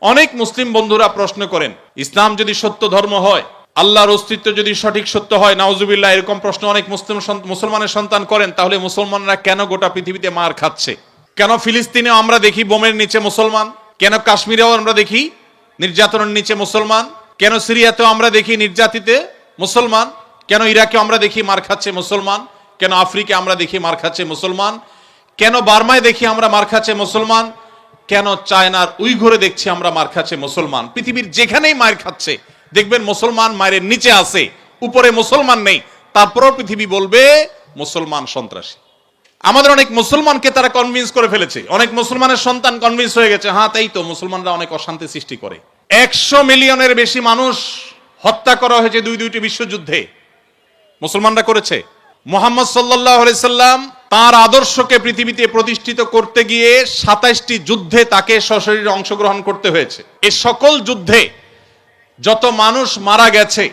অনেক মুসলিম বন্ধুরা প্রশ্ন করেন, ইসলাম যদি সত্য ধর্ম হয়, আল্লাহর অস্তিত্ব যদি সঠিক সত্য হয়, নাউজুবিল্লাহ, এরকম প্রশ্ন অনেক মুসলমানের সন্তান করেন, তাহলে মুসলমানরা কেন গোটা পৃথিবীতে মার খাচ্ছে? কেন ফিলিস্তিনে আমরা দেখি বোমের নিচে মুসলমান? কেন কাশ্মীরেও আমরা দেখি নির্যাতনের নিচে মুসলমান? কেন সিরিয়াতেও আমরা দেখি নির্যাতিতে মুসলমান? কেন ইরাকে আমরা দেখি মার খাচ্ছে মুসলমান? কেন আফ্রিকা আমরা দেখি মার খাচ্ছে মুসলমান? কেন বার্মায় দেখি আমরা মার খাচ্ছে মুসলমান? কেন চায়নার উইঘুরে দেখছি আমরা মার খাচ্ছে মুসলমান? পৃথিবীর যেখানেই মার খাচ্ছে দেখবেন মুসলমান মায়ের নিচে আছে, উপরে মুসলমান নেই। তারপরও পৃথিবী বলবে মুসলমান সন্ত্রাসী। আমাদের অনেক মুসলমানকে তারা কনভিন্স করে ফেলেছে, অনেক মুসলমানের সন্তান কনভিন্স হয়ে গেছে, হ্যাঁ তাই তো, মুসলমানরা অনেক অশান্তি সৃষ্টি করে। 100 মিলিয়নের বেশি মানুষ হত্যা করা হয়েছে দুইটি বিশ্বযুদ্ধে, মুসলমানরা করেছে। মুহাম্মদ সাল্লাল্লাহু আলাইহি সাল্লাম তার আদর্শকে পৃথিবীতে প্রতিষ্ঠিত করতে গিয়ে 27টি যুদ্ধে তাকে সশরীরে অংশগ্রহণ করতে হয়েছে। এই সকল যুদ্ধে যত মানুষ মারা গেছে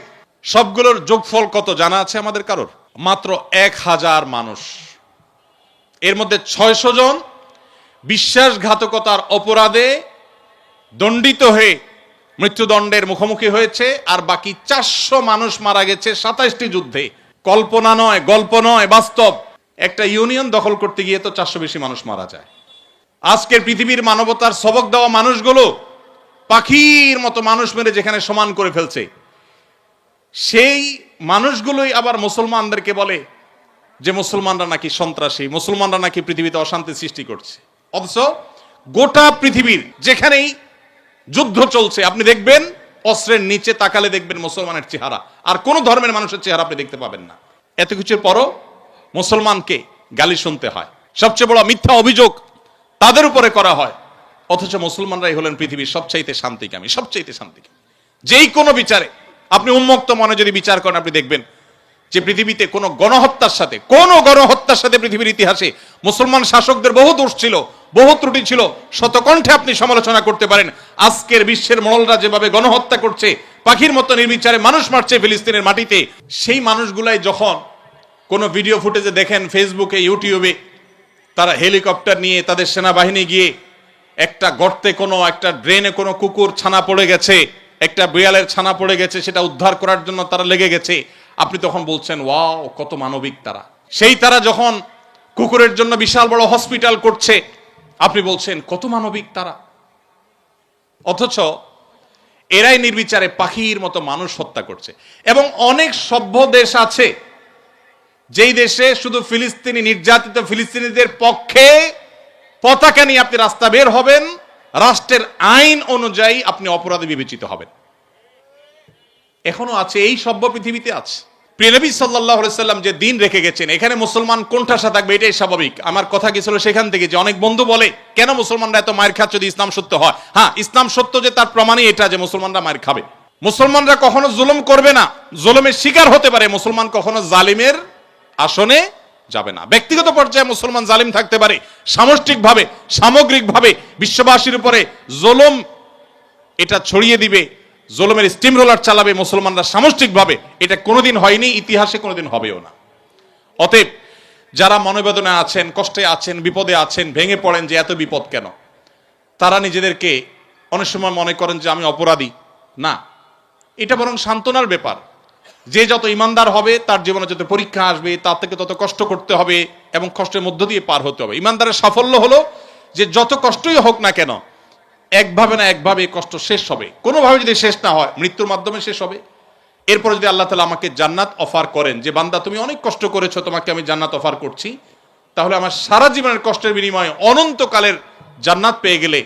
সবগুলোর যোগফল কত জানা আছে আমাদের কারোর? মাত্র 1000 মানুষ। এর মধ্যে 600 জন বিশ্বাসঘাতকতার অপরাধে দণ্ডিত হয়ে মৃত্যুদণ্ডের মুখোমুখি হয়েছে, আর বাকি 400 মানুষ মারা গেছে 27টি যুদ্ধে। কল্পনা নয়, গল্প নয়, বাস্তব। একটা ইউনিয়ন দখল করতে গিয়ে তো 400 বেশি মানুষ মারা যায়। আজকের পৃথিবীর মানবতার সবক দেওয়া মানুষগুলো পাখির মতো মানুষ মেরে যেখানে সমান করে ফেলছে, সেই মানুষগুলোই আবার মুসলমানদেরকে বলে যে মুসলমানরা নাকি সন্ত্রাসী, মুসলমানরা নাকি পৃথিবীতে অশান্তি সৃষ্টি করছে। অথচ গোটা পৃথিবীর যেখানেই যুদ্ধ চলছে আপনি দেখবেন অস্ত্রের নিচে তাকালে দেখবেন মুসলমানের চেহারা, আর কোন ধর্মের মানুষের চেহারা আপনি দেখতে পাবেন না। এত কিছুর পরও মুসলমানকে গালি শুনতে হয়, সবচেয়ে বড় মিথ্যা অভিযোগ তাদের উপরে করা হয়। অথচ মুসলমানরাই হলেন পৃথিবীর সবচাইতে শান্তিকামী, সবচাইতে শান্তিকামী। যেই কোনো বিচারে আপনি উন্মুক্ত মনে যদি বিচার করেন, আপনি দেখবেন যে পৃথিবীতে কোনো গণহত্যার সাথে পৃথিবীর ইতিহাসে মুসলমান শাসকদের বহু দোষ ছিল, বহু ত্রুটি ছিল, শতকণ্ঠে আপনি সমালোচনা করতে পারেন। আজকের বিশ্বের মোড়লরা যেভাবে গণহত্যা করছে, পাখির মতো নির্বিচারে মানুষ মারছে ফিলিস্তিনের মাটিতে, সেই মানুষগুলাই যখন কোনো ভিডিও ফুটেজে দেখেন ফেসবুকে, ইউটিউবে, তারা হেলিকপ্টার নিয়ে তাদের সেনাবাহিনী গিয়ে একটা গর্তে, কোনো একটা ড্রেনে কোনো কুকুর ছানা পড়ে গেছে, একটা বিড়ালের ছানা পড়ে গেছে, সেটা উদ্ধার করার জন্য তারা লেগে গেছে, আপনি তখন বলছেন ওয়াও কত মানবিক তারা। সেই তারা যখন কুকুরের জন্য বিশাল বড় হসপিটাল করছে, আপনি বলছেন কত মানবিক তারা। অথচ এরাই নির্বিচারে পাখির মতো মানুষ হত্যা করছে। এবং অনেক সভ্য দেশ আছে যেই দেশে শুধু ফিলিস্তিনি নির্যাতিত ফিলিস্তিনিদের পক্ষে পতাকা নিয়ে আপনি রাস্তা বের হবেন, রাষ্ট্রের আইন অনুযায়ী আপনি অপরাধী বিবেচিত হবেন। এখনো আছে, এই সভ্য পৃথিবীতে আছে। প্রিয় নবী সাল্লাল্লাহু আলাইহি সাল্লাম যে দিন রেখে গেছেন, এখানে মুসলমান কোণঠাসা থাকবে, এটাই স্বাভাবিক। আমার কথা কি ছিল সেখান থেকে যে অনেক বন্ধু বলে কেন মুসলমানরা এত মার খাচ্ছে যদি ইসলাম সত্য হয়? হ্যাঁ, ইসলাম সত্য যে তার প্রমাণই এটা যে মুসলমানরা মার খাবে। মুসলমানরা কখনো জুলুম করবে না, জুলুমের শিকার হতে পারে, মুসলমান কখনো জালিমের আসনে যাবে না। ব্যক্তিগত পর্যায়ে মুসলমান জালিম থাকতে পারে, সামষ্টিকভাবে সামগ্রিকভাবে বিশ্ববাসীর উপরে জুলুম এটা ছড়িয়ে দিবে, জুলুমের স্টিম রোলার চালাবে মুসলমানরা সামষ্টিকভাবে, এটা কোনোদিন হয়নি, ইতিহাসে কোনোদিন হবেও না। অতএব যারা মনোবেদনা আছেন, কষ্টে আছেন, বিপদে আছেন, ভেঙে পড়েন যে এত বিপদ কেন, তারা নিজেদেরকে অনেক সময় মনে করেন যে আমি অপরাধী। না, এটা বরং সান্ত্বনার ব্যাপার। যে যত ইমানদার হবে তার জীবনে যত পরীক্ষা আসবে তার থেকে তত কষ্ট করতে হবে এবং কষ্টের মধ্য দিয়ে পার হতে হবে। ইমানদারের সাফল্য হলো যে যত কষ্টই হোক না কেন, একভাবে না একভাবে কষ্ট শেষ হবে। কোনোভাবে যদি শেষ না হয়, মৃত্যুর মাধ্যমে শেষ হবে। এরপরে যদি আল্লাহ তাআলা আমাকে জান্নাত অফার করেন যে বান্দা তুমি অনেক কষ্ট করেছো, তোমাকে আমি জান্নাত অফার করছি, তাহলে আমার সারা জীবনের কষ্টের বিনিময়ে অনন্তকালের জান্নাত পেয়ে গেলে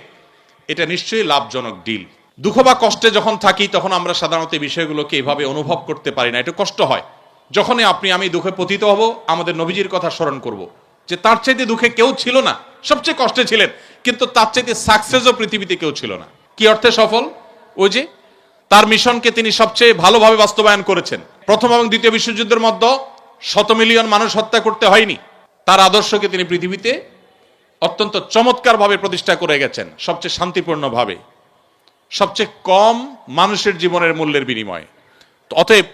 এটা নিশ্চয়ই লাভজনক ডিল। দুঃখ বা কষ্টে যখন থাকি তখন আমরা সাধারণত এই বিষয়গুলোকে এভাবে অনুভব করতে পারি না, একটু কষ্ট হয়। যখনই আমি দুঃখে পতিত হব, আমাদের নবীজির কথা স্মরণ করব যে তার চাইতে দুঃখে কেউ ছিল না, সবচেয়ে কষ্টে ছিলেন, কিন্তু তার চাইতে সাকসেসও পৃথিবীতে কেউ ছিল না। কি অর্থে সফল? ওই যে তার মিশনকে তিনি সবচেয়ে ভালোভাবে বাস্তবায়ন করেছেন। প্রথম এবং দ্বিতীয় বিশ্বযুদ্ধের মধ্যে 100 মিলিয়ন মানুষ হত্যা করতে হয়নি। তার আদর্শকে তিনি পৃথিবীতে অত্যন্ত চমৎকারভাবে প্রতিষ্ঠা করে গেছেন, সবচেয়ে শান্তিপূর্ণভাবে, সবচেয়ে কম মানুষের জীবনের মূল্যের বিনিময়ে। অতএব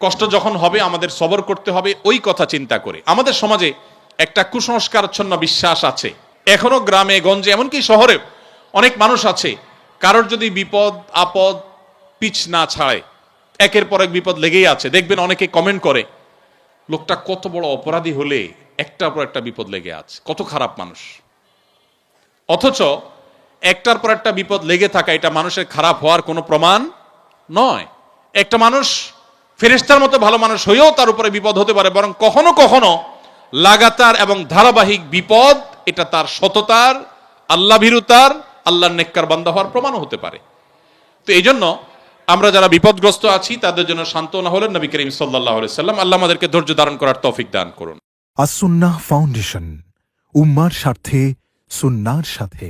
কষ্ট যখন হবে আমাদের সবর করতে হবে ওই কথা চিন্তা করে। আমাদের সমাজে একটা কুসংস্কারাচ্ছন্ন বিশ্বাস আছে, এখনো গ্রামে গঞ্জে এমনকি শহরে অনেক মানুষ আছে কারোর যদি বিপদ আপদ পিছ না ছাড়ে, একের পর এক বিপদ লেগেই আছে, দেখবেন অনেকে কমেন্ট করে লোকটা কত বড় অপরাধী হলে একটার পর একটা বিপদ লেগে আছে, কত খারাপ মানুষ। অথচ একটার পর একটা বিপদ লেগে থাকা এটা মানুষের খারাপ হওয়ার কোনো প্রমাণ নয়। একটা মানুষ ফেরেশতার মতো ভালো মানুষ হয়েও তার উপরে বিপদ হতে পারে, বরং কখনো কখনো লাগাতার এবং ধারাবাহিক বিপদ এটা তার সততার, আল্লাহ ভীরুতার, আল্লাহর নেককার বান্দা হওয়ার প্রমাণও হতে পারে। তো এই জন্য আমরা যারা বিপদগ্রস্ত আছি তাদের জন্য সান্ত্বনা হলেন নবী করিম সাল্লাল্লাহু আলাইহি সাল্লাম। আল্লাহ আমাদেরকে ধৈর্য ধারণ করার তৌফিক দান করুন। আসুন্নাহ ফাউন্ডেশন, উম্মার স্বার্থে সুন্নাহর সাথে।